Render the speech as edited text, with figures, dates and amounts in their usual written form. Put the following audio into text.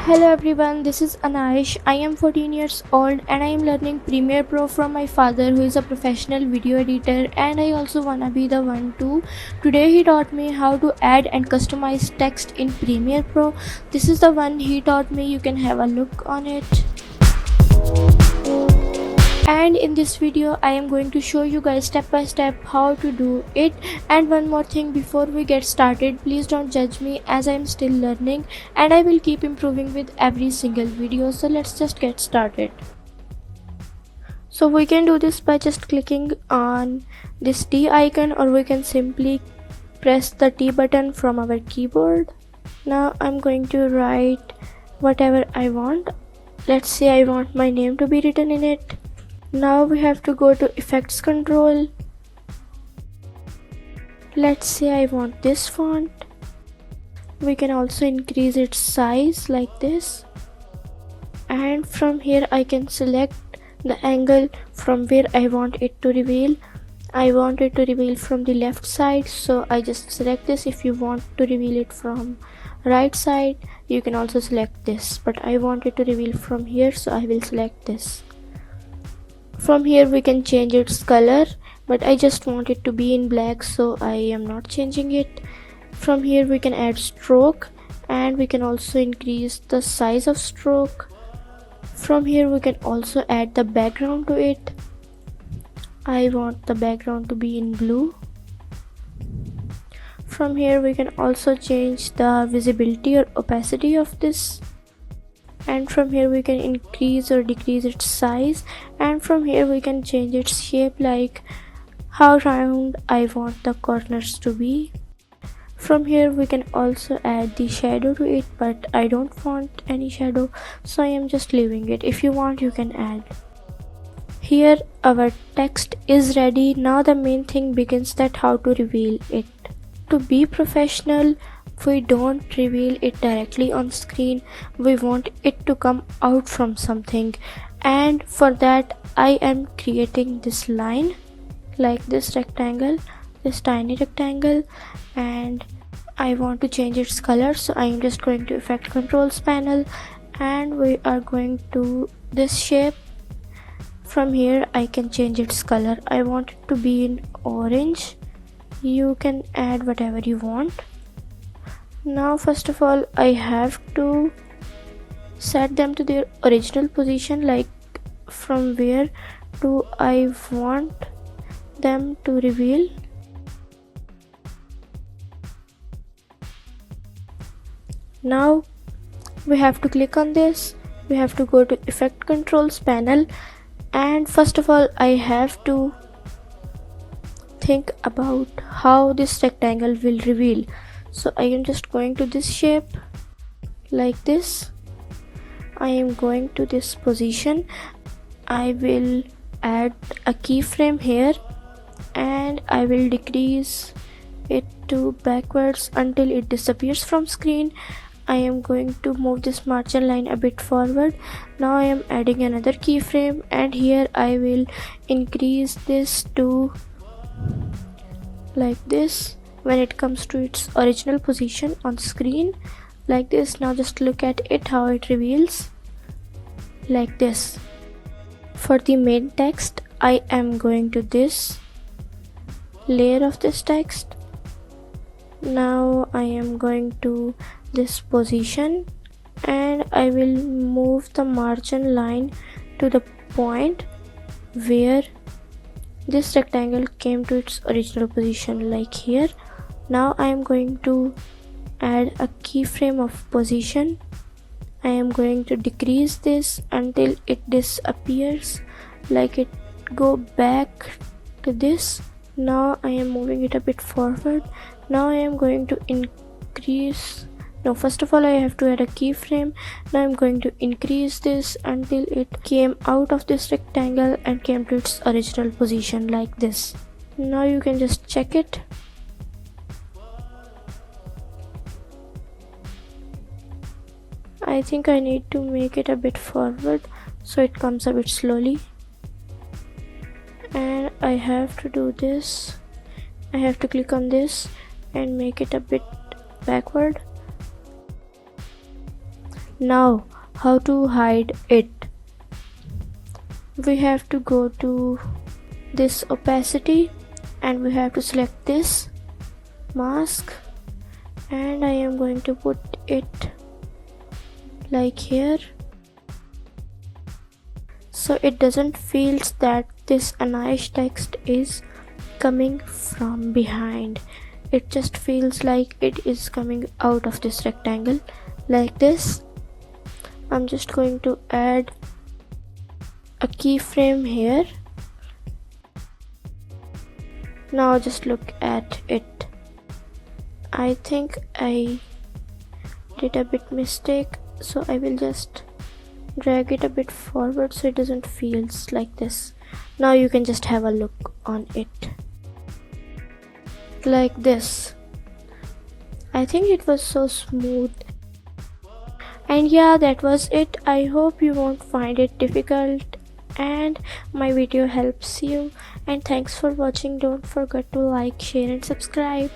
Hello everyone, this is Anaish. I am 14 years old and I am learning Premiere Pro from my father who is a professional video editor, and I also wanna be the one too. Today he taught me how to add and customize text in Premiere Pro. This is the one he taught me. You can have a look on it. And in this video I am going to show you guys step by step how to do it. And one more thing before we get started, please don't judge me as I am still learning and I will keep improving with every single video. So let's just get started. So we can do this by just clicking on this T icon, or we can simply press the T button from our keyboard. Now I'm going to write whatever I want. Let's say I want my name to be written in it. Now we have to go to effects control. Let's say I want this font. We can also increase its size like this, and from here I can select the angle from where I want it to reveal. I want it to reveal from the left side, so I just select this. If you want to reveal it from right side, you can also select this, but I want it to reveal from here, so I will select this. From here we can change its color, but I just want it to be in black, so I am not changing it. From here we can add stroke, and we can also increase the size of stroke. From here we can also add the background to it. I want the background to be in blue. From here we can also change the visibility or opacity of this, and from here we can increase or decrease its size, and from here we can change its shape, like how round I want the corners to be. From here we can also add the shadow to it, but I don't want any shadow, so I am just leaving it. If you want, you can add. Here our text is ready. Now the main thing begins, that how to reveal it. To be professional, we don't reveal it directly on screen. We want it to come out from something, and for that I am creating this line, like this rectangle, this tiny rectangle, and I want to change its color. So I am just going to effect controls panel, and we are going to this shape. From here I can change its color. I want it to be in orange. You can add whatever you want. Now first of all I have to set them to their original position, like from where do I want them to reveal. Now we have to click on this. We have to go to effect controls panel, and first of all I have to think about how this rectangle will reveal. So I am just going to this shape like this. I am going to this position. I will add a keyframe here, and I will decrease it to backwards until it disappears from screen. I am going to move this margin line a bit forward. Now I am adding another keyframe, and here I will increase this to like this when it comes to its original position on screen, like this. Now just look at it, how it reveals, like this. For the main text, I am going to this layer of this text. Now I am going to this position, and I will move the margin line to the point where this rectangle came to its original position, like here. Now I am going to add a keyframe of position. I am going to decrease this until it disappears, like it go back to this. Now I am moving it a bit forward. Now I am going to increase. No, first of all I have to add a keyframe. Now I'm going to increase this until it came out of this rectangle and came to its original position, like this. Now you can just check it. I think I need to make it a bit forward so it comes a bit slowly, and I have to do this. I have to click on this and make it a bit backward. Now, how to hide it? We have to go to this opacity and we have to select this mask, and I am going to put it like here, so it doesn't feel that this Anaish text is coming from behind. It just feels like it is coming out of this rectangle like this. I'm just going to add a keyframe here. Now just look at it. I think I did a bit mistake, so I will just drag it a bit forward so it doesn't feels like this. Now you can just have a look on it like this. I think it was so smooth. And yeah, that was it. I hope you won't find it difficult and my video helps you, and thanks for watching. Don't forget to like, share and subscribe.